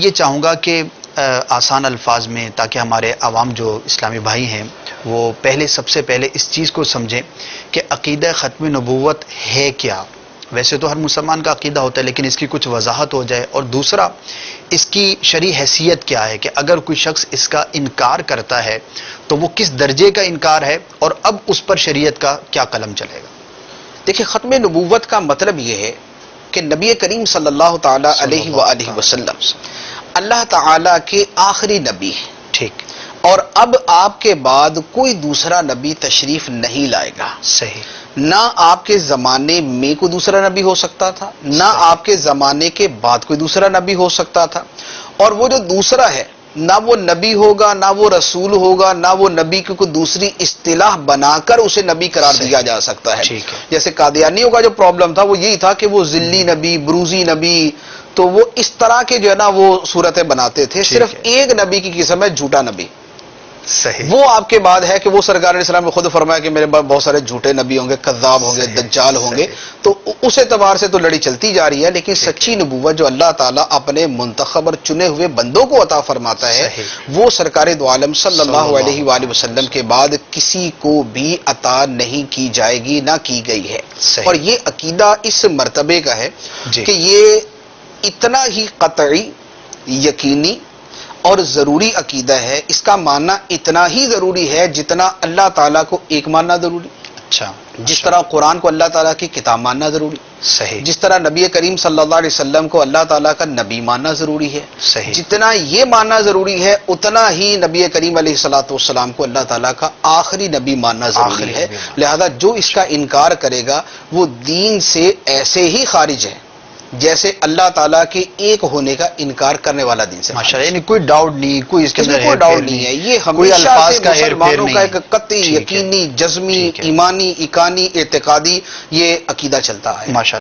یہ چاہوں گا کہ آسان الفاظ میں، تاکہ ہمارے عوام جو اسلامی بھائی ہیں وہ سب سے پہلے اس چیز کو سمجھیں کہ عقیدہ ختم نبوت ہے کیا۔ ویسے تو ہر مسلمان کا عقیدہ ہوتا ہے، لیکن اس کی کچھ وضاحت ہو جائے، اور دوسرا اس کی شرعی حیثیت کیا ہے کہ اگر کوئی شخص اس کا انکار کرتا ہے تو وہ کس درجے کا انکار ہے، اور اب اس پر شریعت کا کیا قلم چلے گا۔ دیکھیں، ختم نبوت کا مطلب یہ ہے کہ نبی کریم صلی اللہ تعالی علیہ وآلہ وسلم اللہ تعالی کے آخری نبی ہیں، ٹھیک، اور اب آپ کے بعد کوئی دوسرا نبی تشریف نہیں لائے گا۔ صحیح، نہ آپ کے زمانے میں کوئی دوسرا نبی ہو سکتا تھا، نہ آپ کے زمانے کے بعد کوئی دوسرا نبی ہو سکتا تھا، اور وہ جو دوسرا ہے نہ وہ نبی ہوگا، نہ وہ رسول ہوگا، نہ وہ نبی کی کوئی دوسری اصطلاح بنا کر اسے نبی قرار دیا جا سکتا ہے۔ جیسے قادیانیوں کا جو پرابلم تھا وہ یہی تھا کہ وہ ذلی نبی، بروزی نبی، تو وہ اس طرح کے جو ہے نا وہ صورتیں بناتے تھے۔ صرف ایک نبی کی قسم ہے جھوٹا نبی، صحیح، وہ آپ کے بعد ہے کہ وہ سرکار علیہ السلام نے خود فرمایا کہ میرے بعد بہت سارے جھوٹے نبی ہوں گے، کذاب ہوں گے، دجال ہوں گے، تو اس اعتبار سے تو لڑی چلتی جا رہی ہے۔ لیکن سچی نبوت جو اللہ تعالیٰ اپنے منتخب اور چنے ہوئے بندوں کو عطا فرماتا ہے، وہ سرکار دو عالم صلی اللہ علیہ وآلہ وسلم کے بعد کسی کو بھی عطا نہیں کی جائے گی، نہ کی گئی ہے۔ اور یہ عقیدہ اس مرتبے کا ہے کہ یہ اتنا ہی قطعی، یقینی اور ضروری عقیدہ ہے، اس کا ماننا اتنا ہی ضروری ہے جتنا اللہ تعالیٰ کو ایک ماننا ضروری، اچھا، جس طرح قرآن کو اللہ تعالیٰ کی کتاب ماننا ضروری، صحیح، جس طرح نبی کریم صلی اللہ علیہ وسلم کو اللہ تعالیٰ کا نبی ماننا ضروری ہے، صحیح، جتنا یہ ماننا ضروری ہے اتنا ہی نبی کریم علیہ الصلوۃ والسلام کو اللہ تعالیٰ کا آخری نبی ماننا ضروری ہے۔ لہذا جو اس کا انکار کرے گا وہ دین سے ایسے ہی خارج ہے جیسے اللہ تعالیٰ کے ایک ہونے کا انکار کرنے والا دین سے۔ ماشاءاللہ، یعنی کوئی ڈاؤٹ نہیں، کوئی اس کے اندر کوئی ڈاؤٹ نہیں ہے، یہ ہمیشہ سے مسلمانوں کا ایک قطعی، یقینی، جزمی، ایمانی، ایقانی، اعتقادی یہ عقیدہ چلتا ہے۔ ماشاءاللہ۔